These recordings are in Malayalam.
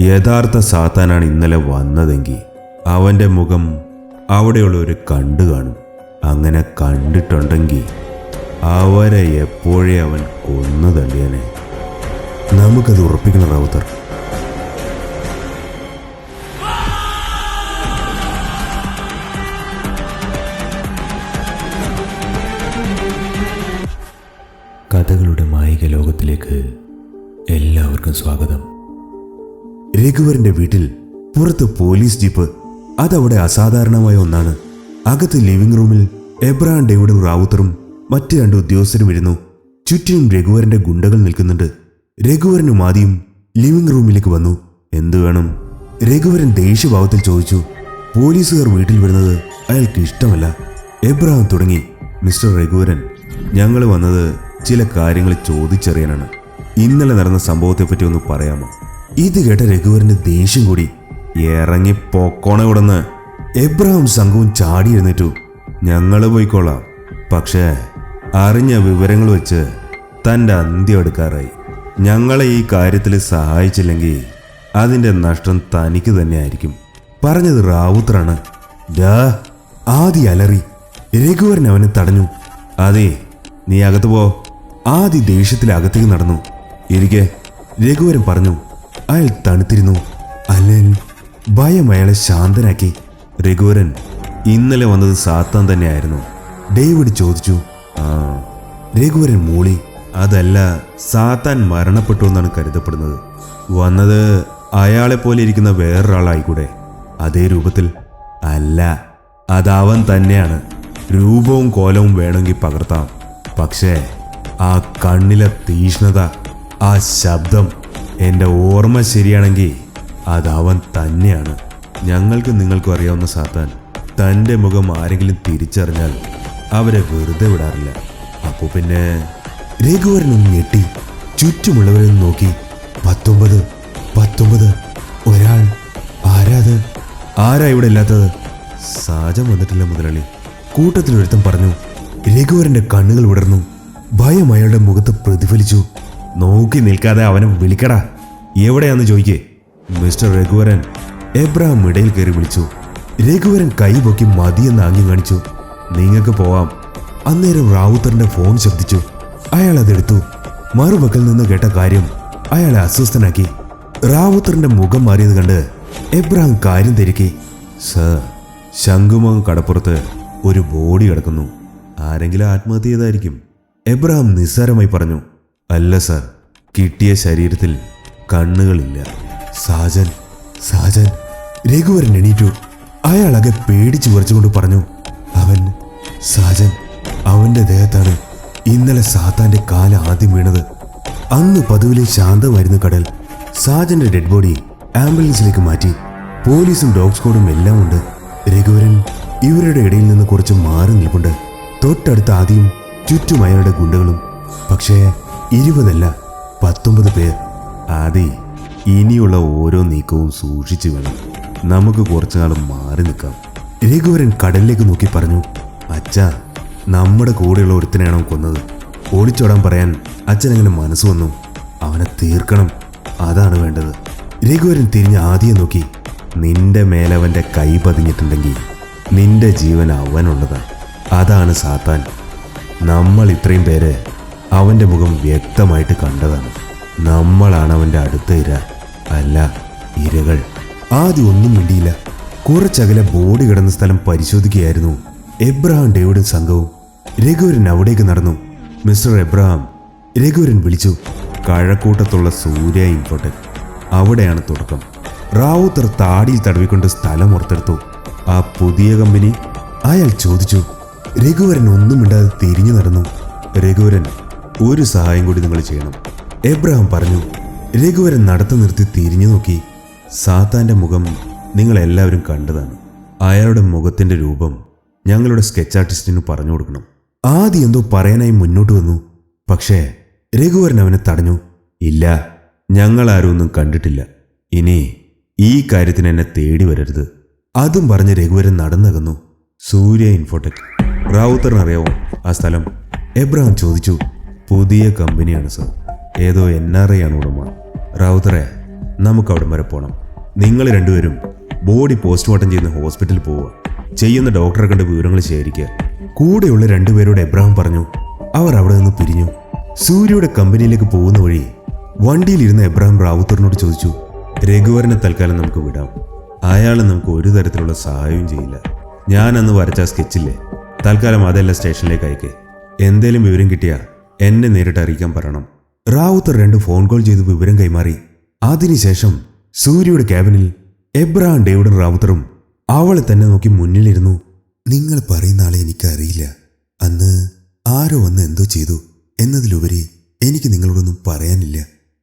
യഥാർത്ഥ സാത്താനാണ് ഇന്നലെ വന്നതെങ്കിൽ അവൻ്റെ മുഖം അവിടെയുള്ളവർ കണ്ടു കാണും. അങ്ങനെ കണ്ടിട്ടുണ്ടെങ്കിൽ അവരെ എപ്പോഴേ അവൻ കൊന്നു തള്ളിയനെ. നമുക്കത് ഉറപ്പിക്കണം റാവുത്തർ. കഥകളുടെ മായിക ലോകത്തിലേക്ക് എല്ലാവർക്കും സ്വാഗതം. രഘുവരന്റെ വീട്ടിൽ പുറത്ത് പോലീസ് ജീപ്പ്. അതവിടെ അസാധാരണമായ ഒന്നാണ്. അകത്ത് ലിവിംഗ് റൂമിൽ എബ്രഹാം ഡേവിഡും റാവുത്തറും മറ്റ് 2 ഉദ്യോഗസ്ഥരും ഇരുന്നു. ചുറ്റിനും രഘുവരന്റെ ഗുണ്ടകൾ നിൽക്കുന്നുണ്ട്. രഘുവരനും ആദ്യം ലിവിംഗ് റൂമിലേക്ക് വന്നു. എന്തു വേണം? രഘുവരൻ ദേഷ്യഭാവത്തിൽ ചോദിച്ചു. പോലീസുകാർ വീട്ടിൽ വരുന്നത് അയാൾക്ക് ഇഷ്ടമല്ല. എബ്രഹാം തുടങ്ങി. മിസ്റ്റർ രഘുവരൻ, ഞങ്ങൾ വന്നത് ചില കാര്യങ്ങൾ ചോദിച്ചറിയാനാണ്. ഇന്നലെ നടന്ന സംഭവത്തെപ്പറ്റി ഒന്ന് പറയാമോ? ഇത് കേട്ട രഘുവരന്റെ ദേഷ്യം കൂടി. ഇറങ്ങി പൊക്കോണ ഉടന്ന് എബ്രഹാം സംഘവും ചാടി എഴുന്നേറ്റു. ഞങ്ങൾ പോയിക്കോളാം, പക്ഷേ അറിഞ്ഞ വിവരങ്ങൾ വെച്ച് തൻ്റെ അന്ത്യം എടുക്കാറായി. ഞങ്ങളെ ഈ കാര്യത്തിൽ സഹായിച്ചില്ലെങ്കിൽ അതിൻ്റെ നഷ്ടം തനിക്ക് തന്നെയായിരിക്കും. പറഞ്ഞത് റാവുത്തറാണ്. ആദി അലറി. രഘുവരൻ അവനെ തടഞ്ഞു. അതെ, നീ അകത്ത് പോ. ആദി ദേഷ്യത്തിൽ അകത്തേക്ക് നടന്നു. ഇരിക്കെ, രഘുവരൻ പറഞ്ഞു. അയാൾ തണുത്തിരുന്നു. അല്ലൻ ഭയം അയാളെ ശാന്തനാക്കി. രഘുവരൻ, ഇന്നലെ വന്നത് സാത്താൻ തന്നെയായിരുന്നു? ഡേവിഡ് ചോദിച്ചു. ആ, രഘുവരൻ മൂളി. അതല്ല, സാത്താൻ മരണപ്പെട്ടു എന്നാണ് കരുതപ്പെടുന്നത്. വന്നത് അയാളെപ്പോലെ ഇരിക്കുന്ന വേറൊരാളായിക്കൂടെ? അതേ രൂപത്തിൽ? അല്ല, അതവൻ തന്നെയാണ്. രൂപവും കോലവും വേണമെങ്കിൽ പകർത്താം, പക്ഷേ ആ കണ്ണിലെ തീഷ്ണത, ആ ശബ്ദം, എൻ്റെ ഓർമ്മ ശരിയാണെങ്കിൽ അതവൻ തന്നെയാണ്. ഞങ്ങൾക്കും നിങ്ങൾക്കും അറിയാവുന്ന സാത്താൻ തൻ്റെ മുഖം ആരെങ്കിലും തിരിച്ചറിഞ്ഞാൽ അവരെ വെറുതെ വിടാറില്ല. അപ്പോൾ പിന്നെ രഘുവരനും ഞെട്ടി ചുറ്റുമുള്ളവരെ നോക്കി. 19 ഒരാൾ. ആരാത്? ആരാ ഇവിടെ ഇല്ലാത്തത്? സാജം വന്നിട്ടില്ല മുതലാളി, കൂട്ടത്തിലൊരുത്തൻ പറഞ്ഞു. രഘുവരന്റെ കണ്ണുകൾ വിടർന്നു. ഭയം അയാളുടെ മുഖത്ത് പ്രതിഫലിച്ചു. നോക്കി നിൽക്കാതെ അവനെ വിളിക്കടാ. എവിടെയാന്ന് ചോദിക്കേ. മിസ്റ്റർ രഘുവരൻ, എബ്രഹാം ഇടയിൽ കയറി വിളിച്ചു. രഘുവരൻ കൈ പൊക്കി മതിയെന്ന് ആംഗ്യം കാണിച്ചു. നിങ്ങൾക്ക് പോവാം. അന്നേരം റാവുത്തറിന്റെ ഫോൺ ശബ്ദിച്ചു. അയാൾ അതെടുത്തു. മറുപക്കൽ നിന്ന് കേട്ട കാര്യം അയാളെ അസ്വസ്ഥനാക്കി. റാവുത്തറിന്റെ മുഖം മാറിയത് കണ്ട് എബ്രഹാം കാര്യം തിരക്കി. സർ, ശംഖുമുഖം കടപ്പുറത്ത് ഒരു ബോഡി കിടക്കുന്നു. ആരെങ്കിലും ആത്മഹത്യ ചെയ്തായിരിക്കും. എബ്രഹാം നിസ്സാരമായി പറഞ്ഞു. അല്ല സർ, കിട്ടിയ ശരീരത്തിൽ കണ്ണുകളില്ല. സാജൻ. രഘുവരൻ എണീറ്റു. അയാളാകെ പേടിച്ചു വിറച്ചുകൊണ്ട് പറഞ്ഞു. സാജൻ, അവന്റെ ദേഹത്താണ് ഇന്നലെ സാത്താന്റെ കാല് ആദ്യം വീണത്. അന്ന് പതിവിലെ ശാന്തമായിരുന്നു കടൽ. സാജന്റെ ഡെഡ് ബോഡി ആംബുലൻസിലേക്ക് മാറ്റി. പോലീസും ഡോഗ് സ്ക്വാഡും എല്ലാം ഉണ്ട്. രഘുവരൻ ഇവരുടെ ഇടയിൽ നിന്ന് കുറച്ച് മാറി നിൽപ്പുണ്ട്. തൊട്ടടുത്ത ആദ്യം ചുറ്റും അയാളുടെ ഗുണ്ടകളും. പക്ഷേ 20 അല്ല, 19 പേർ. ആദി, ഇനിയുള്ള ഓരോ നീക്കവും സൂക്ഷിച്ചു വേണം. നമുക്ക് കുറച്ചു നാളും മാറി നിൽക്കാം. രഘുവരൻ കടലിലേക്ക് നോക്കി പറഞ്ഞു. അച്ഛാ, നമ്മുടെ കൂടെയുള്ള ഒരുത്തനെയാണോ കൊന്നത്? ഓടിച്ചോടാൻ പറയാൻ അച്ഛനെങ്ങനെ മനസ്സ് വന്നു? അവനെ തീർക്കണം, അതാണ് വേണ്ടത്. രഘുവരൻ തിരിഞ്ഞ് ആദിയെ നോക്കി. നിന്റെ മേലവന്റെ കൈ പതിഞ്ഞിട്ടുണ്ടെങ്കിൽ നിന്റെ ജീവൻ അവനുള്ളതാണ്. അതാണ് സാത്താൻ. നമ്മൾ ഇത്രയും പേര് അവന്റെ മുഖം വ്യക്തമായിട്ട് കണ്ടതാണ്. നമ്മളാണ് അവന്റെ അടുത്ത ഇര, അല്ല ഇരകൾ. ആദ്യം ഒന്നും മിണ്ടിയില്ല. കുറച്ചകലെ ബോഡി കിടന്ന സ്ഥലം പരിശോധിക്കുകയായിരുന്നു എബ്രഹാം ഡേവിഡും സംഘവും. രഘുവരൻ അവിടേക്ക് നടന്നു. മിസ്റ്റർ എബ്രഹാം, രഘുവരൻ വിളിച്ചു. കഴക്കൂട്ടത്തുള്ള സൂര്യ ഇൻഫോടെക്, അവിടെയാണ് തുടക്കം. റാവുത്തർ താടിയിൽ തടവിക്കൊണ്ട് സ്ഥലം ഓർത്തെടുത്തു. ആ പുതിയ കമ്പനി? അയാൾ ചോദിച്ചു. രഘുവരൻ ഒന്നും മിണ്ടാതെ തിരിഞ്ഞു നടന്നു. രഘുവരൻ, ഒരു സഹായം കൂടി നിങ്ങൾ ചെയ്യണം, എബ്രഹാം പറഞ്ഞു. രഘുവരൻ നടത്തം നിർത്തി തിരിഞ്ഞു നോക്കി. സാത്താന്റെ മുഖം നിങ്ങളെല്ലാവരും കണ്ടതാണ്. അയാളുടെ മുഖത്തിന്റെ രൂപം ഞങ്ങളുടെ സ്കെച്ച് ആർട്ടിസ്റ്റിന് പറഞ്ഞു കൊടുക്കണം. ആദ്യം എന്തോ പറയാനായി മുന്നോട്ട് വന്നു. പക്ഷേ രഘുവരൻ അവനെ തടഞ്ഞു. ഇല്ല, ഞങ്ങളാരും ഒന്നും കണ്ടിട്ടില്ല. ഇനി ഈ കാര്യത്തിന് എന്നെ തേടി വരരുത്. അതും പറഞ്ഞ് രഘുവരൻ നടന്നകന്നു. സൂര്യ ഇൻഫോടെക്, റാവുത്തറിനറിയാവോ ആ സ്ഥലം? എബ്രഹാം ചോദിച്ചു. പുതിയ കമ്പനിയാണ് സർ, ഏതോ NRI ആണ് ഉടമ. റാവുത്തറെ, നമുക്ക് അവിടം വരെ പോകണം. നിങ്ങൾ രണ്ടുപേരും ബോഡി പോസ്റ്റ്മോർട്ടം ചെയ്യുന്ന ഹോസ്പിറ്റലിൽ പോവുക. ചെയ്യുന്ന ഡോക്ടറെ കണ്ട് വിവരങ്ങൾ ശേഖരിക്കുക. കൂടെയുള്ള രണ്ടുപേരോട് എബ്രഹാം പറഞ്ഞു. അവർ അവിടെ നിന്ന് പിരിഞ്ഞു. സൂര്യയുടെ കമ്പനിയിലേക്ക് പോകുന്ന വഴി വണ്ടിയിലിരുന്ന എബ്രഹാം റാവുത്തറിനോട് ചോദിച്ചു, രഘുവരനെ തൽക്കാലം നമുക്ക് വിടാം. അയാൾ നമുക്ക് ഒരു തരത്തിലുള്ള സഹായവും ചെയ്യില്ല. ഞാൻ അന്ന് വരച്ച സ്കെച്ചില്ലേ, തൽക്കാലം അതെല്ലാം സ്റ്റേഷനിലേക്ക് അയക്കേ. എന്തേലും വിവരം കിട്ടിയാ എന്നെ നേരിട്ട് അറിയിക്കാൻ പറയണം. റാവുത്തർ 2 ഫോൺ കോൾ ചെയ്ത് വിവരം കൈമാറി. അതിനുശേഷം സൂര്യയുടെ ക്യാബിനിൽ എബ്രഹാം, ഡേവിഡും റാവുത്തറും അവളെ തന്നെ നോക്കി മുന്നിലിരുന്നു. നിങ്ങൾ പറയുന്ന ആളെ എനിക്കറിയില്ല. അന്ന് ആരോ വന്ന് എന്തോ ചെയ്തു എന്നതിലുപരി എനിക്ക് നിങ്ങളോടൊന്നും പറയാനില്ല.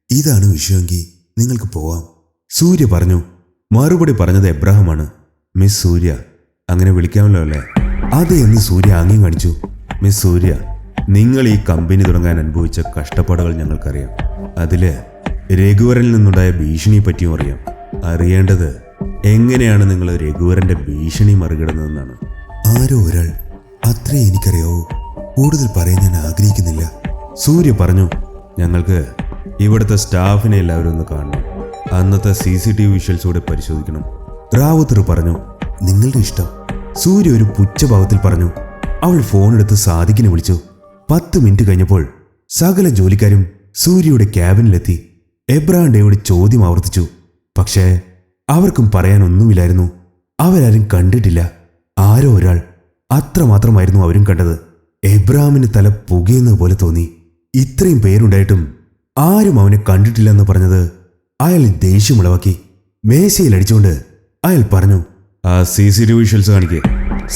ഇതാണ് വിഷയമെങ്കിൽ നിങ്ങൾക്ക് പോവാം, സൂര്യ പറഞ്ഞു. മറുപടി പറഞ്ഞത് എബ്രഹാമാണ്. മിസ് സൂര്യ, അങ്ങനെ വിളിക്കാമല്ലോ അല്ലേ? അതെ എന്ന് സൂര്യ ആംഗ്യം കാണിച്ചു. മിസ് സൂര്യ, നിങ്ങൾ ഈ കമ്പനി തുടങ്ങാൻ അനുഭവിച്ച കഷ്ടപ്പാടുകൾ ഞങ്ങൾക്കറിയാം. അതില് രഘുവരനിൽ നിന്നുണ്ടായ ഭീഷണിയെ പറ്റിയും അറിയാം. അറിയേണ്ടത് എങ്ങനെയാണ് നിങ്ങൾ രഘുവരന്റെ ഭീഷണി മറികടന്നതെന്നാണ്. ആരോ ഒരാൾ, അത്രേ എനിക്കറിയാവൂ. കൂടുതൽ പറയാൻ ഞാൻ ആഗ്രഹിക്കുന്നില്ല, സൂര്യ പറഞ്ഞു. ഞങ്ങൾക്ക് ഇവിടുത്തെ സ്റ്റാഫിനെ എല്ലാവരും ഒന്ന് കാണണം. അന്നത്തെ CCTV വിഷ്വൽസ് കൂടെ പരിശോധിക്കണം, റാവുത്തർ പറഞ്ഞു. നിങ്ങളുടെ ഇഷ്ടം, സൂര്യ ഒരു പുച്ഛഭാവത്തിൽ പറഞ്ഞു. അവൾ ഫോണെടുത്ത് സാദിഖിനെ വിളിച്ചു. 10 മിനിറ്റ് കഴിഞ്ഞപ്പോൾ സകല ജോലിക്കാരും സൂര്യയുടെ ക്യാബിനിലെത്തി. എബ്രഹാം ഡേവിഡ് ചോദ്യം ആവർത്തിച്ചു. പക്ഷേ അവർക്കും പറയാനൊന്നുമില്ലായിരുന്നു. അവരാരും കണ്ടിട്ടില്ല. ആരോ ഒരാൾ, അത്രമാത്രമായിരുന്നു അവരും കണ്ടത്. എബ്രഹാമിന് തല പുകയുന്നത് പോലെ തോന്നി. ഇത്രയും പേരുണ്ടായിട്ടും ആരും അവനെ കണ്ടിട്ടില്ലെന്ന് പറഞ്ഞത് അയാൾ ദേഷ്യമുളവാക്കി. മേശയിലടിച്ചുകൊണ്ട് അയാൾ പറഞ്ഞു, ആ CCTV വിഷ്വൽസ് കാണിക്കേ.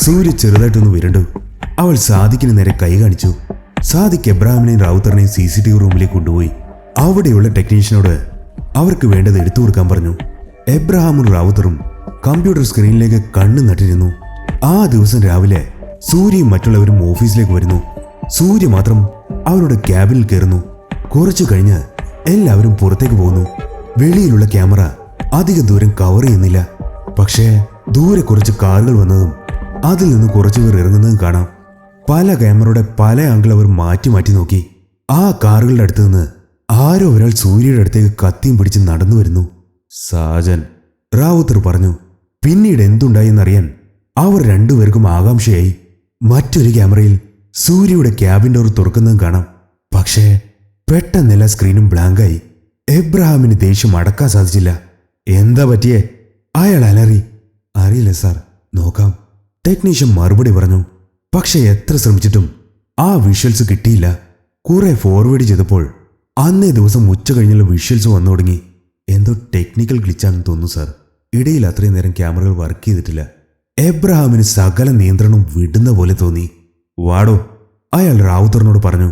സൂര്യ ചെറുതായിട്ടൊന്ന് വിരണ്ടു. അവൾ സാദിഖിന് നേരെ കൈ കാണിച്ചു. സാദിഖ് എബ്രഹാമിനെയും റാവുത്തറിനെയും CCTV റൂമിലേക്ക് കൊണ്ടുപോയി. അവിടെയുള്ള ടെക്നീഷ്യനോട് അവർക്ക് വേണ്ടത് എടുത്തു കൊടുക്കാൻ പറഞ്ഞു. എബ്രഹാമും റാവുത്തറും കമ്പ്യൂട്ടർ സ്ക്രീനിലേക്ക് കണ്ണു നട്ടിരുന്നു. ആ ദിവസം രാവിലെ സൂര്യയും മറ്റുള്ളവരും ഓഫീസിലേക്ക് വരുന്നു. സൂര്യ മാത്രം അവരുടെ ക്യാബിനിൽ കയറുന്നു. കുറച്ചു കഴിഞ്ഞ് എല്ലാവരും പുറത്തേക്ക് പോകുന്നു. വെളിയിലുള്ള ക്യാമറ അധിക ദൂരം കവർ ചെയ്യുന്നില്ല. പക്ഷേ ദൂരെ കുറച്ച് കാറുകൾ വന്നതും അതിൽ നിന്ന് കുറച്ചുപേർ ഇറങ്ങുന്നതും കാണാം. പല ക്യാമറയുടെ പല ആംഗിൾ അവർ മാറ്റി മാറ്റി നോക്കി. ആ കാറുകളുടെ അടുത്ത് നിന്ന് ആരോ ഒരാൾ സൂര്യയുടെ അടുത്തേക്ക് കത്തിയും പിടിച്ച് നടന്നു വരുന്നു. സാജൻ, റാവുത്തർ പറഞ്ഞു. പിന്നീട് എന്തുണ്ടായെന്നറിയാൻ അവർ രണ്ടുപേർക്കും ആകാംക്ഷയായി. മറ്റൊരു ക്യാമറയിൽ സൂര്യയുടെ ക്യാബിൻ ഡോർ തുറക്കുന്നതും കാണാം. പക്ഷേ പെട്ടെന്നെല്ലാ സ്ക്രീനും ബ്ലാങ്കായി. എബ്രഹാമിന് ദേഷ്യം അടക്കാൻ സാധിച്ചില്ല. എന്താ പറ്റിയേ? അയാൾ അലറി. അറിയില്ല സാർ, നോക്കാം, ടെക്നീഷ്യൻ മറുപടി പറഞ്ഞു. പക്ഷെ എത്ര ശ്രമിച്ചിട്ടും ആ വിഷ്വൽസ് കിട്ടിയില്ല. കുറെ ഫോർവേഡ് ചെയ്തപ്പോൾ അന്നേ ദിവസം ഉച്ച കഴിഞ്ഞുള്ള വിഷ്വൽസ് വന്നു തുടങ്ങി. എന്തോ ടെക്നിക്കൽ ഗ്ലിച്ചാണെന്ന് തോന്നുന്നു സാർ. ഇടയിൽ അത്രയും നേരം ക്യാമറകൾ വർക്ക് ചെയ്തിട്ടില്ല. എബ്രഹാമിന് സകല നിയന്ത്രണം വിടുന്ന പോലെ തോന്നി. വാടോ, അയാൾ റാവുത്തറിനോട് പറഞ്ഞു.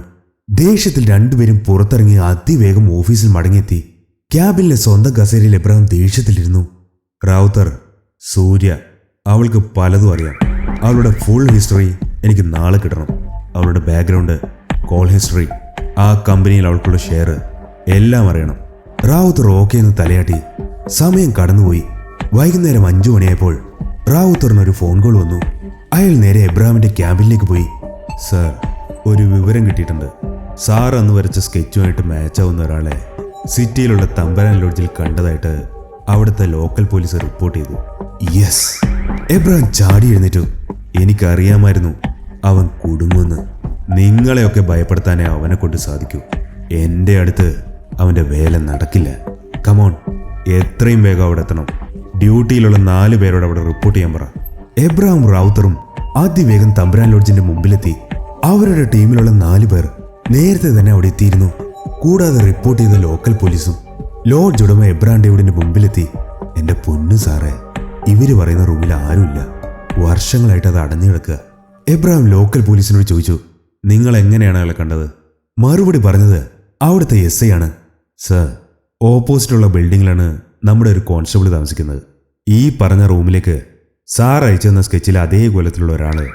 ദേഷ്യത്തിൽ രണ്ടുപേരും പുറത്തിറങ്ങി അതിവേഗം ഓഫീസിൽ മടങ്ങിയെത്തി. ക്യാബിനിലെ സ്വന്തം കസേരയിൽ എബ്രഹാം ദേഷ്യത്തിലിരുന്നു. റാവുത്തർ, സൂര്യ, അവൾക്ക് പലതും അറിയാം. അവളുടെ ഫുൾ ഹിസ്റ്ററി എനിക്ക് നാളെ കിട്ടണം. അവളുടെ ബാക്ക്ഗ്രൗണ്ട്, കോൾ ഹിസ്റ്ററി, ആ കമ്പനിയിൽ അവൾക്കുള്ള ഷെയർ എല്ലാം അറിയണം. റാവുത്തർ ഓക്കെ എന്ന് തലയാട്ടി. സമയം കടന്നുപോയി. വൈകുന്നേരം 5 മണിയായപ്പോൾ റാവുത്തറിനൊരു ഫോൺ കോൾ വന്നു. അയാൾ നേരെ എബ്രഹാമിന്റെ ക്യാബിനിലേക്ക് പോയി. സാർ, ഒരു വിവരം കിട്ടിയിട്ടുണ്ട്. സാർ അന്ന് വരച്ച സ്കെച്ചുമായിട്ട് മാച്ചാവുന്ന ഒരാളെ സിറ്റിയിലുള്ള തമ്പരാൻ ലോഡ്ജിൽ കണ്ടതായിട്ട് അവിടുത്തെ ലോക്കൽ പോലീസ് റിപ്പോർട്ട് ചെയ്തു. യെസ്, എബ്രഹാം ചാടി എഴുന്നേറ്റു. എനിക്കറിയാമായിരുന്നു അവൻ കുടുങ്ങുമെന്ന്. നിങ്ങളെയൊക്കെ ഭയപ്പെടുത്താനേ അവനെ കൊണ്ട് സാധിക്കൂ. എൻ്റെ അടുത്ത് അവൻ്റെ വേല നടക്കില്ല. കമോൺ, എത്രയും വേഗം അവിടെ എത്തണം. ഡ്യൂട്ടിയിലുള്ള 4 പേരോട് അവിടെ റിപ്പോർട്ട് ചെയ്യാൻ പറ. എബ്രഹാം റാവുത്തറും അതിവേഗം തമ്പരാൻ ലോഡ്ജിന്റെ മുമ്പിലെത്തി. അവരുടെ ടീമിലുള്ള 4 പേർ നേരത്തെ തന്നെ അവിടെ എത്തിയിരുന്നു. കൂടാതെ റിപ്പോർട്ട് ചെയ്ത ലോക്കൽ പോലീസും. ലോഡ്ജ് ഉടമ എബ്രഹാം ഡേവിഡിന്റെ മുമ്പിലെത്തി. എന്റെ പൊന്നു സാറേ, ഇവര് പറയുന്ന റൂമിൽ ആരുമില്ല. വർഷങ്ങളായിട്ട് അത് അടഞ്ഞു കിടക്കുക. എബ്രഹാം ലോക്കൽ പോലീസിനോട് ചോദിച്ചു, നിങ്ങൾ എങ്ങനെയാണ് അയാളെ കണ്ടത്? മറുപടി പറഞ്ഞത് അവിടുത്തെ SI ആണ്. സർ, ഓപ്പോസിറ്റുള്ള ബിൽഡിങ്ങിലാണ് നമ്മുടെ ഒരു കോൺസ്റ്റബിൾ താമസിക്കുന്നത്. ഈ പറഞ്ഞ റൂമിലേക്ക് സാർ അയച്ചെന്ന സ്കെച്ചിൽ അതേ കൊലത്തിലുള്ള ഒരാള്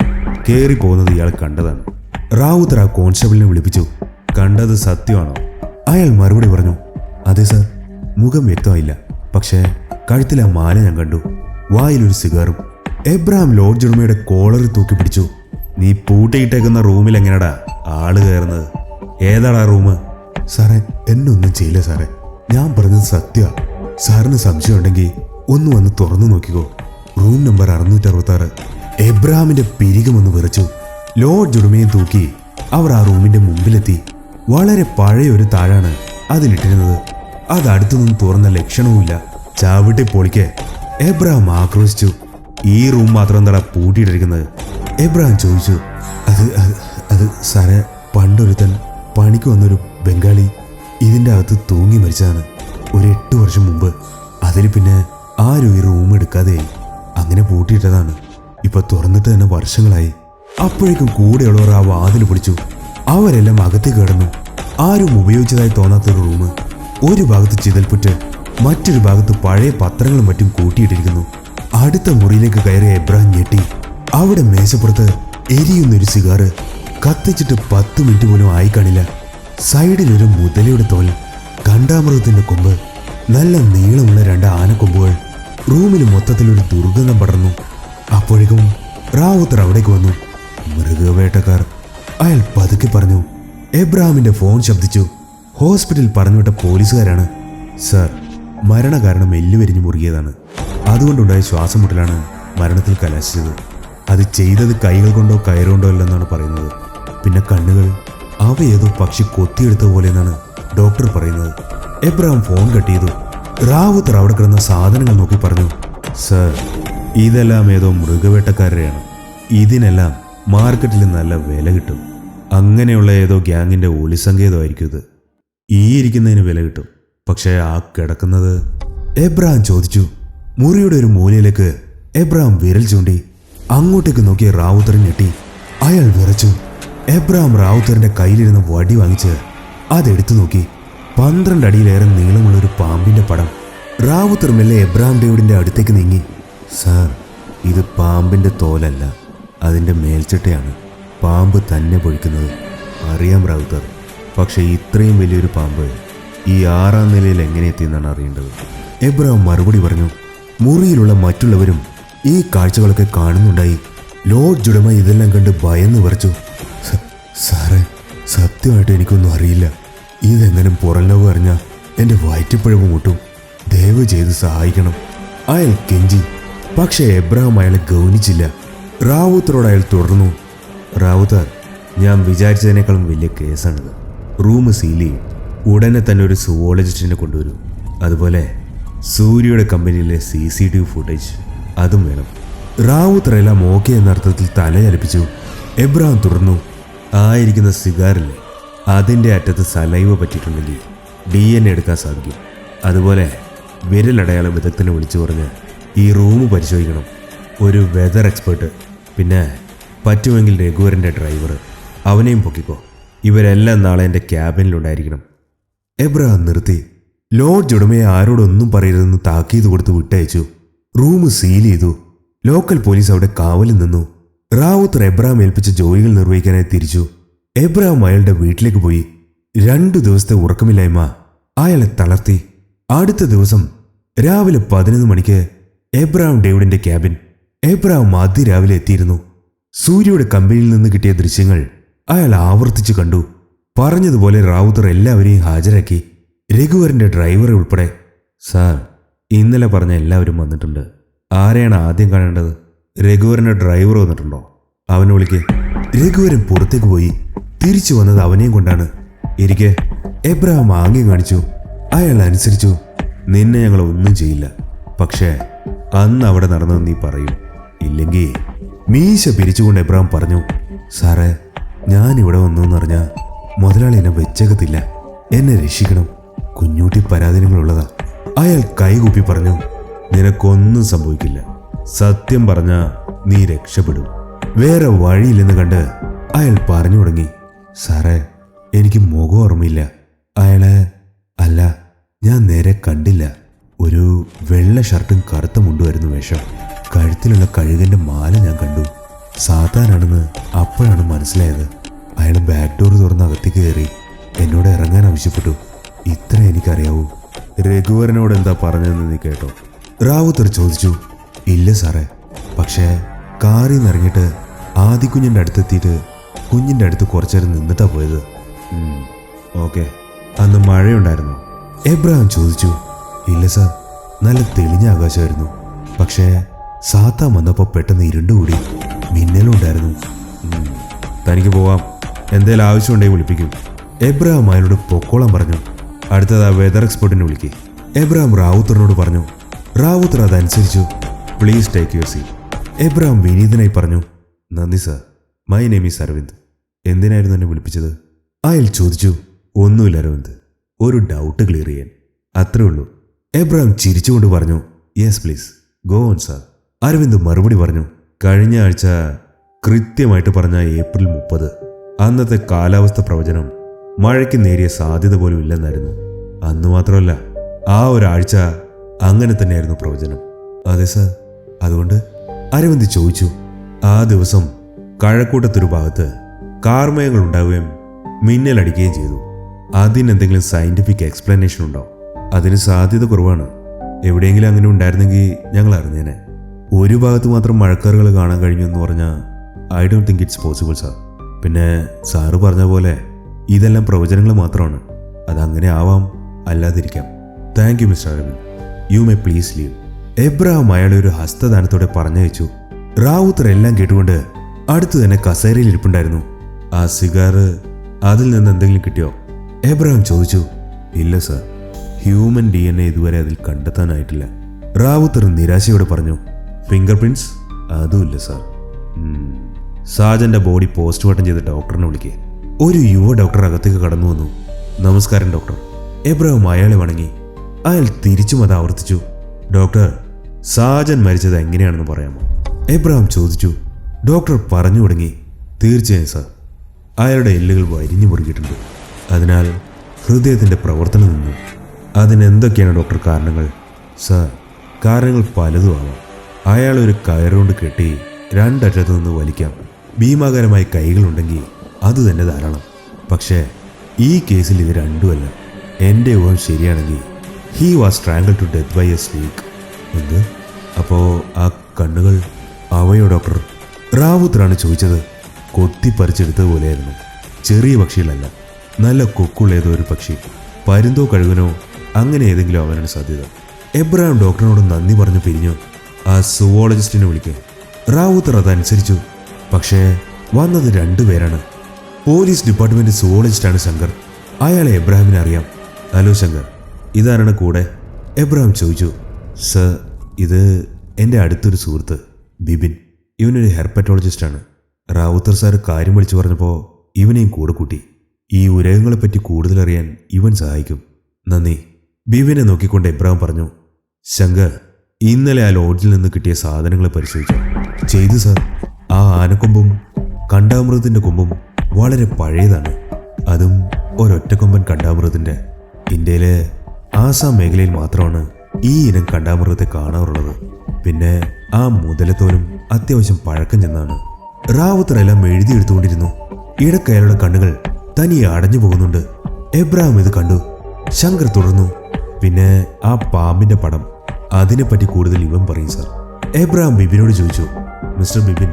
കയറി പോകുന്നത് ഇയാൾ കണ്ടതാണ്. റാവുത്തർ ആ കോൺസ്റ്റബിളിനെ വിളിപ്പിച്ചു. കണ്ടത് സത്യമാണോ? അയാൾ മറുപടി പറഞ്ഞു, അതെ സർ. മുഖം വ്യക്തമായില്ല, പക്ഷേ കഴുത്തിൽ ആ മാല ഞാൻ കണ്ടു. വായിലൊരു സിഗാറും. എബ്രഹാം ലോഡ്ജ് ഉടമയുടെ കോളറിൽ തൂക്കി പിടിച്ചു. നീ പൂട്ടിയിട്ടേക്കുന്ന റൂമിൽ എങ്ങനെയാടാ ആള് കയറുന്നത്? ഏതാടാ റൂം? സാറേ, എന്നൊന്നും ചെയ്യില്ല സാറേ, ഞാൻ പറഞ്ഞത് സത്യ. സാറിന് സംശയം ഉണ്ടെങ്കിൽ ഒന്ന് വന്ന് തുറന്നു നോക്കിക്കോ. Room number 666. എബ്രഹാമിന്റെ പിരികമൊന്ന് വിറച്ചു. ലോഡ്ജ് ഉടമയും തൂക്കി അവർ ആ റൂമിന്റെ മുമ്പിലെത്തി. വളരെ പഴയ ഒരു താഴാണ് അതിലിട്ടിരുന്നത്. അത് അടുത്തുനിന്ന് തുറന്ന ലക്ഷണവുമില്ല. ചവിട്ടി പൊളിക്ക് എബ്രഹാം ആക്രോശിച്ചു. ഈ റൂം മാത്രം എന്താ പൂട്ടിയിട്ടിരിക്കുന്നത്? എബ്രഹാം ചോദിച്ചു. അത് സാറേ, പണ്ടൊരുത്തൻ പണിക്ക് വന്നൊരു ബംഗാളി ഇതിൻ്റെ അകത്ത് തൂങ്ങി മരിച്ചതാണ്. ഒരു 8 വർഷം മുമ്പ്. അതിൽ പിന്നെ ആരും ഈ റൂം എടുക്കാതെയായി. അങ്ങനെ പൂട്ടിയിട്ടതാണ്. ഇപ്പൊ തുറന്നിട്ട് തന്നെ വർഷങ്ങളായി. അപ്പോഴേക്കും കൂടെയുള്ളവർ ആ വാതിൽ പിടിച്ചു. അവരെല്ലാം അകത്തേക്ക് കിടന്നു. ആരും ഉപയോഗിച്ചതായി തോന്നാത്തൊരു റൂം. ഒരു ഭാഗത്ത് ചിതൽപുറ്റ്, മറ്റൊരു ഭാഗത്ത് പഴയ പത്രങ്ങളും മറ്റും കൂട്ടിയിട്ടിരിക്കുന്നു. അടുത്ത മുറിയിലേക്ക് കയറിയ എബ്രഹാം ഞെട്ടി. അവിടെ മേശപ്പുറത്ത് എരിയുന്നൊരു സിഗാറ്. കത്തിച്ചിട്ട് 10 മിനിറ്റ് പോലും ആയി കാണില്ല. സൈഡിൽ ഒരു മുതലയുടെ തോൽ, കണ്ടാമൃഗത്തിന്റെ കൊമ്പ്, നല്ല നീളമുള്ള 2 ആനക്കൊമ്പുകൾ. റൂമിൽ മൊത്തത്തിലൊരു ദുർഗന്ധം പടർന്നു. അപ്പോഴേക്കും റാവുത്തർ അവിടേക്ക് വന്നു. മൃഗവേട്ടക്കാർ, അയാൾ പതുക്കെ പറഞ്ഞു. എബ്രഹാമിന്റെ ഫോൺ ശബ്ദിച്ചു. ഹോസ്പിറ്റലിൽ പറഞ്ഞുവിട്ട പോലീസുകാരാണ്. സർ, മരണകാരണം എല്ലുവരിഞ്ഞു മുറുകിയതാണ്. അതുകൊണ്ടുണ്ടായ ശ്വാസം മുട്ടലാണ് മരണത്തിൽ കലാശിച്ചത്. അത് ചെയ്തത് കൈകൾ കൊണ്ടോ കയറുകൊണ്ടോ അല്ലെന്നാണ് പറയുന്നത്. പിന്നെ കണ്ണുകൾ അവ ഏതോ പക്ഷി കൊത്തിയെടുത്ത പോലെ എന്നാണ് ഡോക്ടർ പറയുന്നത്. എബ്രഹാം ഫോൺ കട്ട് ചെയ്തു. റാവുത്തർ അവിടെ കിടന്ന സാധനങ്ങൾ നോക്കി പറഞ്ഞു. സർ, ഇതെല്ലാം ഏതോ മൃഗവേട്ടക്കാരുടെയാണ്. ഇതിനെല്ലാം മാർക്കറ്റിൽ നല്ല വില കിട്ടും. അങ്ങനെയുള്ള ഏതോ ഗ്യാങ്ങിന്റെ ഒളിസങ്കേതമായിരിക്കും ഇത്. ഈ ഇരിക്കുന്നതിന് വില കിട്ടും, പക്ഷേ ആ കിടക്കുന്നത്? എബ്രഹാം ചോദിച്ചു. മുറിയുടെ ഒരു മൂലയിലേക്ക് എബ്രഹാം വിരൽ ചൂണ്ടി. അങ്ങോട്ടേക്ക് നോക്കിയ റാവുത്തർ ഞെട്ടി. അയാൾ വിറച്ചു. എബ്രഹാം റാവുത്തറിന്റെ കയ്യിലിരുന്ന വടി വാങ്ങിച്ച് അതെടുത്തു നോക്കി. 12 അടിയിലേറെ നീളമുള്ള ഒരു പാമ്പിന്റെ പടം. റാവുത്തർ മെല്ലെ എബ്രഹാം ഡേവിഡിന്റെ അടുത്തേക്ക് നീങ്ങി. സാർ, ഇത് പാമ്പിന്റെ തോലല്ല, അതിന്റെ മേൽച്ചട്ടയാണ് പാമ്പ് തന്നെ പൊഴിക്കുന്നത്. അറിയാം റാവുത്തർ, പക്ഷെ ഇത്രയും വലിയൊരു പാമ്പ് ഈ 6ാം നിലയിൽ എങ്ങനെ എത്തിയെന്നാണ് അറിയേണ്ടത്. എബ്രഹാം മറുപടി പറഞ്ഞു. മുറിയിലുള്ള മറ്റുള്ളവരും ഈ കാഴ്ചകളൊക്കെ കാണുന്നുണ്ടായി. ലോഡ്ജ് ഉടമ ഇതെല്ലാം കണ്ട് ഭയന്ന് വിറച്ചു. സാറേ, സത്യമായിട്ട് എനിക്കൊന്നും അറിയില്ല. ഇതെങ്ങനെ പുറം ലോകം അറിഞ്ഞാൽ എൻ്റെ വയറ്റിപ്പഴവ് മുട്ടും. ദയവ് ചെയ്ത് സഹായിക്കണം, അയാൾ കെഞ്ചി. പക്ഷെ എബ്രഹാം അയാളെ ഗൗനിച്ചില്ല. റാവുത്തറോട് അയാൾ തുടർന്നു. റാവുത്തർ, ഞാൻ വിചാരിച്ചതിനേക്കാളും വലിയ കേസാണിത്. റൂം സീൽ ചെയ്യും. ഉടനെ തന്നെ ഒരു സുവോളജിസ്റ്റിനെ കൊണ്ടുവരും. അതുപോലെ സൂര്യയുടെ കമ്പനിയിലെ CCTV ഫുട്ടേജ് അതും വേണം. റാവുത്തർ എല്ലാം ഓക്കെ എന്ന അർത്ഥത്തിൽ തലചലിപ്പിച്ചു. എബ്രഹാം തുടർന്നു. ആയിരിക്കുന്ന സിഗാറില്ലേ, അതിൻ്റെ അറ്റത്ത് സലൈവ പറ്റിയിട്ടുണ്ടെങ്കിൽ DNA എടുക്കാൻ സാധിക്കും. അതുപോലെ വിരലടയാളം വിദഗ്ധനെ വിളിച്ചു പറഞ്ഞ് ഈ റൂം പരിശോധിക്കണം. ഒരു വെതർ എക്സ്പേർട്ട്, പിന്നെ പറ്റുമെങ്കിൽ രഘുവരൻ്റെ ഡ്രൈവർ, അവനെയും പൊക്കിക്കോ. ഇവരെല്ലാം നാളെ എൻ്റെ ക്യാബിനിലുണ്ടായിരിക്കണം. എബ്രഹാം നിർത്തി. ലോഡ്ജ് ഉടമയെ ആരോടൊന്നും പറയരുതെന്ന് താക്കീത് കൊടുത്ത് വിട്ടയച്ചു. റൂം സീൽ ചെയ്തു. ലോക്കൽ പോലീസ് അവിടെ കാവലിൽ നിന്നു. റാവുത്തർ എബ്രഹാം ഏൽപ്പിച്ച ജോലികൾ നിർവഹിക്കാനായി തിരിച്ചു. എബ്രഹാം അയാളുടെ വീട്ടിലേക്ക് പോയി. 2 ദിവസത്തെ ഉറക്കമില്ലായ്മ അയാളെ തളർത്തി. അടുത്ത ദിവസം രാവിലെ 11 മണിക്ക് എബ്രഹാം ഡേവിഡിന്റെ ക്യാബിൻ. എബ്രഹാം അതിരാവിലെ എത്തിയിരുന്നു. സൂര്യയുടെ കമ്പനിയിൽ നിന്ന് കിട്ടിയ ദൃശ്യങ്ങൾ അയാൾ ആവർത്തിച്ചു കണ്ടു. പറഞ്ഞതുപോലെ റാവുത്തർ എല്ലാവരെയും ഹാജരാക്കി, രഘുവരന്റെ ഡ്രൈവറെ ഉൾപ്പെടെ. സാർ, ഇന്നലെ പറഞ്ഞ എല്ലാവരും വന്നിട്ടുണ്ട്. ആരെയാണ് ആദ്യം കാണേണ്ടത്? രഘുവരന്റെ ഡ്രൈവർ വന്നിട്ടുണ്ടോ? അവനെ വിളിക്ക്. രഘുവരൻ പുറത്തേക്ക് പോയി. തിരിച്ചു വന്നത് അവനെയും കൊണ്ടാണ്. ഇരിക്കെ. എബ്രഹാം ആംഗ്യം കാണിച്ചു. അയാൾ അനുസരിച്ചു. നിന്നെ ഞങ്ങൾ ഒന്നും ചെയ്യില്ല, പക്ഷേ അന്ന് അവിടെ നടന്നത് നീ പറയും. ഇല്ലെങ്കിൽ മീശ പിരിച്ചുകൊണ്ട് എബ്രഹാം പറഞ്ഞു. സാറേ, ഞാനിവിടെ വന്നറിഞ്ഞാൽ മുതലാളി എന്നെ വെച്ചകത്തില്ല. എന്നെ രക്ഷിക്കണം. കുഞ്ഞൂട്ടി പരാധീനങ്ങളുള്ളതാ. അയാൾ കൈകൂപ്പി പറഞ്ഞു. നിനക്കൊന്നും സംഭവിക്കില്ല. സത്യം പറഞ്ഞാ നീ രക്ഷപ്പെടും. വേറെ വഴിയില്ലെന്ന് കണ്ട് അയാൾ പറഞ്ഞു തുടങ്ങി. സാറേ, എനിക്ക് മുഖം ഓർമ്മയില്ല. അയാളെ അല്ല, ഞാൻ നേരെ കണ്ടില്ല. ഒരു വെള്ള ഷർട്ടും കറുത്ത മുണ്ടുമായിരുന്നു വേഷം. കഴുത്തിലുള്ള കഴുകന്റെ മാല ഞാൻ കണ്ടു. സാത്താനാണെന്ന് അപ്പോഴാണ് മനസ്സിലായത്. അയാൾ ബാക്ക് ഡോർ തുറന്ന് അകത്തേക്ക് കയറി എന്നോട് ഇറങ്ങാൻ ആവശ്യപ്പെട്ടു. ഇത്ര എനിക്കറിയാവൂ. രഘുവരനോട് എന്താ പറഞ്ഞതെന്ന് നീ കേട്ടോ? റാവുത്തർ ചോദിച്ചു. ഇല്ല സാറേ, പക്ഷേ കാറിൽ നിന്ന് ഇറങ്ങിയിട്ട് ആദിക്കുഞ്ഞിൻ്റെ അടുത്തെത്തിയിട്ട് കുഞ്ഞിൻ്റെ അടുത്ത് കുറച്ചേരം നിന്നിട്ടാ പോയത്. ഓക്കെ. അന്ന് മഴയുണ്ടായിരുന്നു? എബ്രഹാം ചോദിച്ചു. ഇല്ല സാർ, നല്ല തെളിഞ്ഞ ആകാശമായിരുന്നു. പക്ഷേ സാത്താൻ വന്നപ്പോൾ പെട്ടെന്ന് ഇരുണ്ടുകൂടി, മിന്നലും ഉണ്ടായിരുന്നു. തനിക്ക് പോവാം, എന്തേലും ആവശ്യമുണ്ടെങ്കിൽ വിളിപ്പിക്കും. എബ്രഹാം അയാളോട് പൊക്കോളം പറഞ്ഞു. അടുത്തത് ആ വെതർ എക്സ്പെർട്ടിനെ വിളിക്കേ. എബ്രഹാം റാവുത്തറിനോട് പറഞ്ഞു. റാവുത്തർ അതനുസരിച്ചു. Please take your seat. Abraham വിനീതനായി പറഞ്ഞു. നന്ദി sir, my name is Aravind. എന്തിനായിരുന്നു എന്നെ വിളിപ്പിച്ചത്? അയാൾ ചോദിച്ചു. ഒന്നുമില്ല അരവിന്ദ്, ഒരു ഡൗട്ട് ക്ലിയർ ചെയ്യാൻ, അത്രേ ഉള്ളൂ. എബ്രഹാം ചിരിച്ചുകൊണ്ട് പറഞ്ഞു. Yes please go on sir. Aravind മറുപടി പറഞ്ഞു. കഴിഞ്ഞ ആഴ്ച കൃത്യമായിട്ട് പറഞ്ഞ ഏപ്രിൽ 30, അന്നത്തെ കാലാവസ്ഥ പ്രവചനം മഴയ്ക്ക് നേരിയ സാധ്യത പോലും ഇല്ലെന്നായിരുന്നു. അന്ന് മാത്രമല്ല, ആ ഒരാഴ്ച അങ്ങനെ തന്നെയായിരുന്നു പ്രവചനം. അതെ സാർ. അതുകൊണ്ട്? അരവിന്ദ് ചോദിച്ചു. ആ ദിവസം കഴക്കൂട്ടത്തൊരു ഭാഗത്ത് കാർമേഘങ്ങൾ ഉണ്ടാവുകയും മിന്നലടിക്കുകയും ചെയ്തു. അതിനെന്തെങ്കിലും സയന്റിഫിക് എക്സ്പ്ലനേഷൻ ഉണ്ടോ? അതിന് സാധ്യത കുറവാണ്. എവിടെയെങ്കിലും അങ്ങനെ ഉണ്ടായിരുന്നെങ്കിൽ ഞങ്ങൾ അറിഞ്ഞേനെ. ഒരു ഭാഗത്ത് മാത്രം മഴക്കാറുകൾ കാണാൻ കഴിഞ്ഞു എന്ന് പറഞ്ഞാൽ I don't think it's possible sir. പിന്നെ സാറ് പറഞ്ഞ പോലെ ഇതെല്ലാം പ്രവചനങ്ങൾ മാത്രമാണ്. അതങ്ങനെ ആവാം, അല്ലാതിരിക്കാം. Thank you mister Aravind, you may please leave. Abraham അയാളെ ഒരു ഹസ്തദാനത്തോടെ പറഞ്ഞയച്ചു. റാവുത്തർ എല്ലാം കേട്ടുകൊണ്ട് അടുത്ത് തന്നെ കസേരയിൽ ഇരിപ്പുണ്ടായിരുന്നു. ആ സിഗാറ്, അതിൽ നിന്ന് എന്തെങ്കിലും കിട്ടിയോ? എബ്രഹാം ചോദിച്ചു. ഇല്ല സാർ, ഹ്യൂമൻ DNA ഇതുവരെ അതിൽ കണ്ടെത്താനായിട്ടില്ല. റാവുത്തർ നിരാശയോടെ പറഞ്ഞു. Finger prints? അതുമില്ല സാർ. സാജന്റെ ബോഡി പോസ്റ്റ്മോർട്ടം ചെയ്ത ഡോക്ടറിനെ വിളിക്കേ. ഒരു യുവ ഡോക്ടർ അകത്തേക്ക് കടന്നു വന്നു. നമസ്കാരം ഡോക്ടർ. എബ്രഹാം അയാളെ വണങ്ങി. അയാൾ തിരിച്ചും അത് ആവർത്തിച്ചു. ഡോക്ടർ, സാജൻ മരിച്ചത് എങ്ങനെയാണെന്ന് പറയാമോ? എബ്രഹാം ചോദിച്ചു. ഡോക്ടർ പറഞ്ഞു തുടങ്ങി. തീർച്ചയായും സാർ, അയാളുടെ എല്ലുകൾ വരിഞ്ഞു മുറുകിയിട്ടുണ്ട്. അതിനാൽ ഹൃദയത്തിന്റെ പ്രവർത്തനം നിന്നു. അതിനെന്തൊക്കെയാണ് ഡോക്ടർ കാരണങ്ങൾ? സാർ, കാരണങ്ങൾ പലതും ആവാം. അയാൾ ഒരു കയറുകൊണ്ട് കെട്ടി രണ്ടറ്റത്തു നിന്ന് വലിക്കാം. ഭീമാകരമായ കൈകളുണ്ടെങ്കിൽ അത് തന്നെ ധാരാളം. പക്ഷേ ഈ കേസിൽ ഇത് രണ്ടുമല്ല. എൻ്റെ ഊഹം ശരിയാണെങ്കിൽ he was strangled to death by a snake. എന്ത്? അപ്പോൾ ആ കണ്ണുകൾ അവയോ ഡോക്ടർ? റാവുത്തറാണ് ചോദിച്ചത്. കൊത്തിപ്പറിച്ചെടുത്തതുപോലെയായിരുന്നു. ചെറിയ പക്ഷികളല്ല, നല്ല കൊക്കുള്ള ഏതോ ഒരു പക്ഷി. പരുന്തോ കഴുകനോ അങ്ങനെ ഏതെങ്കിലും ആവാനാണ് സാധ്യത. എബ്രഹാം ഡോക്ടറിനോട് നന്ദി പറഞ്ഞു പിരിഞ്ഞു. ആ സുവോളജിസ്റ്റിനെ വിളിക്കുക. റാവുത്തർ അതനുസരിച്ചു. പക്ഷേ വന്നത് 2 പേരാണ്. പോലീസ് ഡിപ്പാർട്ട്മെന്റ് സുവോളജിസ്റ്റാണ് ശങ്കർ. അയാളെ എബ്രഹാമിനെ അറിയാം. ഹലോ ശങ്കർ, ഇതാരാണ് കൂടെ? എബ്രഹാം ചോദിച്ചു. സർ, ഇത് എൻ്റെ അടുത്തൊരു സുഹൃത്ത് ബിബിൻ. ഇവനൊരു ഹെർപ്പറ്റോളജിസ്റ്റാണ്. റാവുത്തർ സാറ് കാര്യം വിളിച്ചു പറഞ്ഞപ്പോൾ ഇവനെയും കൂടെ കൂട്ടി. ഈ ഉരകങ്ങളെപ്പറ്റി കൂടുതലറിയാൻ ഇവൻ സഹായിക്കും. നന്ദി. ബിബിനെ നോക്കിക്കൊണ്ട് എബ്രഹാം പറഞ്ഞു. ശങ്കർ, ഇന്നലെ ആ ലോഡ്ജിൽ നിന്ന് കിട്ടിയ സാധനങ്ങളെ പരിശോധിച്ചു. ചെയ്തു സാർ. ആ ആനക്കൊമ്പും കണ്ടാമൃഗത്തിൻ്റെ കൊമ്പും വളരെ പഴയതാണ്. അതും ഒരൊറ്റക്കൊമ്പൻ കണ്ടാമൃഗത്തിൻ്റെ. ഇന്ത്യയിലെ ആസാം മേഖലയിൽ മാത്രമാണ് ഈ ഇനം കണ്ടാമൃഗത്തെ കാണാറുള്ളത്. പിന്നെ ആ മുതലത്തോലും അത്യാവശ്യം പഴക്കം ചെന്നാണ്. റാവുത്തർ എല്ലാം എഴുതിയെടുത്തുകൊണ്ടിരുന്നു. ഇടയ്ക്ക് അയാളുടെ കണ്ണുകൾ തനിയെ അടഞ്ഞു പോകുന്നുണ്ട്. എബ്രഹാം ഇത് കണ്ടു. ശങ്കർ തുടർന്നു. പിന്നെ ആ പാമ്പിന്റെ പടം, അതിനെപ്പറ്റി കൂടുതൽ ഇവൻ പറയും സാർ. എബ്രഹാം ബിബിനോട് ചോദിച്ചു. മിസ്റ്റർ ബിബിൻ,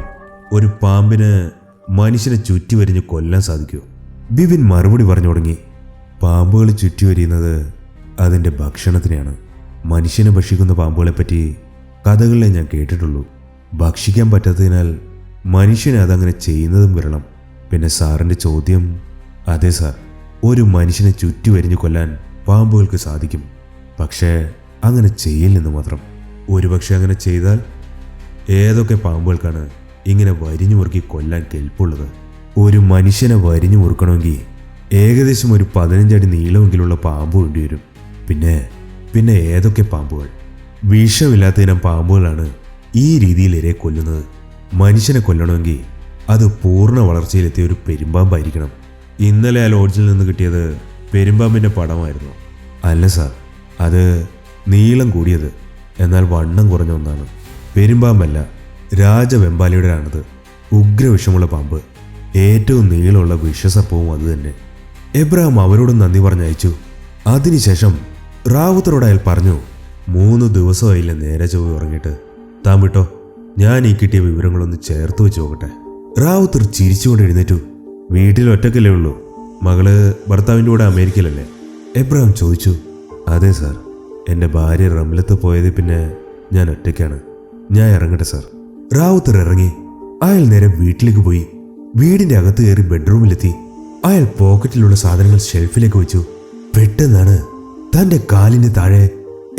ഒരു പാമ്പിന് മനുഷ്യനെ ചുറ്റി വരിഞ്ഞ് കൊല്ലാൻ സാധിക്കുമോ? ബിബിൻ മറുപടി പറഞ്ഞു തുടങ്ങി. പാമ്പുകൾ ചുറ്റി വരിയുന്നത് അതിൻ്റെ ഭക്ഷണത്തിനെയാണ്. മനുഷ്യനെ ഭക്ഷിക്കുന്ന പാമ്പുകളെപ്പറ്റി കഥകളിലെ ഞാൻ കേട്ടിട്ടുള്ളൂ. ഭക്ഷിക്കാൻ പറ്റാത്തതിനാൽ മനുഷ്യനെ അതങ്ങനെ ചെയ്യുന്നതും വിരളം. പിന്നെ സാറിൻ്റെ ചോദ്യം? അതെ സാർ, ഒരു മനുഷ്യനെ ചുറ്റി വരിഞ്ഞു കൊല്ലാൻ പാമ്പുകൾക്ക് സാധിക്കും. പക്ഷേ അങ്ങനെ ചെയ്യില്ലെന്ന് മാത്രം. ഒരുപക്ഷെ അങ്ങനെ ചെയ്താൽ ഏതൊക്കെ പാമ്പുകൾക്കാണ് ഇങ്ങനെ വരിഞ്ഞു മുറുക്കി കൊല്ലാൻ കെൽപ്പുള്ളത്? ഒരു മനുഷ്യനെ വരിഞ്ഞു മുറുക്കണമെങ്കിൽ ഏകദേശം ഒരു 15 അടി നീളമെങ്കിലുള്ള പാമ്പ് വേണ്ടിവരും. പിന്നെ ഏതൊക്കെ പാമ്പുകൾ? വിഷമില്ലാത്ത ഇനം പാമ്പുകളാണ് ഈ രീതിയിൽ ഇരയെ കൊല്ലുന്നത്. മനുഷ്യനെ കൊല്ലണമെങ്കിൽ അത് പൂർണ്ണ വളർച്ചയിലെത്തിയ ഒരു പെരുമ്പാമ്പായിരിക്കണം. ഇന്നലെ ആ ലോഡ്ജിൽ നിന്ന് കിട്ടിയത് പെരുമ്പാമ്പിൻ്റെ പടമായിരുന്നു. അല്ല സാർ, അത് നീളം കൂടിയത് എന്നാൽ വണ്ണം കുറഞ്ഞ ഒന്നാണ്. പെരുമ്പാമ്പല്ല, രാജവെമ്പാലയുടെയാണത്. ഉഗ്രവിഷമുള്ള പാമ്പ്. ഏറ്റവും നീളമുള്ള വിഷസർപ്പവും അത് തന്നെ. എബ്രഹാം അവരോടും നന്ദി പറഞ്ഞയച്ചു. അതിനുശേഷം റാവുത്തറോട് അയാൾ പറഞ്ഞു. 3 ദിവസമായില്ല നേരെ ചൊവ്വ ഉറങ്ങിയിട്ട്. താൻ വിട്ടോ, ഞാൻ ഈ കിട്ടിയ വിവരങ്ങളൊന്ന് ചേർത്ത് വെച്ച് നോക്കട്ടെ. റാവുത്തർ ചിരിച്ചുകൊണ്ട് എഴുന്നേറ്റു. വീട്ടിൽ ഒറ്റക്കല്ലേ ഉള്ളൂ? മകള് ഭർത്താവിൻ്റെ കൂടെ അമേരിക്കയിലല്ലേ? എബ്രഹാം ചോദിച്ചു. അതെ സാർ, എൻ്റെ ഭാര്യ റംലത്ത് പോയത് പിന്നെ ഞാൻ ഒറ്റയ്ക്കാണ്. ഞാൻ ഇറങ്ങട്ടെ സാർ. റാവുത്തർ ഇറങ്ങി. അയാൾ നേരെ വീട്ടിലേക്ക് പോയി. വീടിന്റെ അകത്ത് കയറി ബെഡ്റൂമിലെത്തി. അയാൾ പോക്കറ്റിലുള്ള സാധനങ്ങൾ ഷെൽഫിലേക്ക് വെച്ചു. പെട്ടെന്നാണ് തന്റെ കാലിന് താഴെ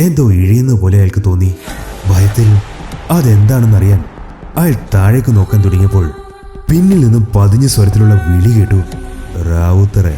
എന്തോ ഇഴയുന്ന പോലെ അയാൾക്ക് തോന്നി. ഭയത്തിൽ അതെന്താണെന്നറിയാൻ അയാൾ താഴേക്ക് നോക്കാൻ തുടങ്ങിയപ്പോൾ പിന്നിൽ നിന്നും പതിഞ്ഞ സ്വരത്തിലുള്ള വിളി കേട്ടു. റാവുത്തറെ.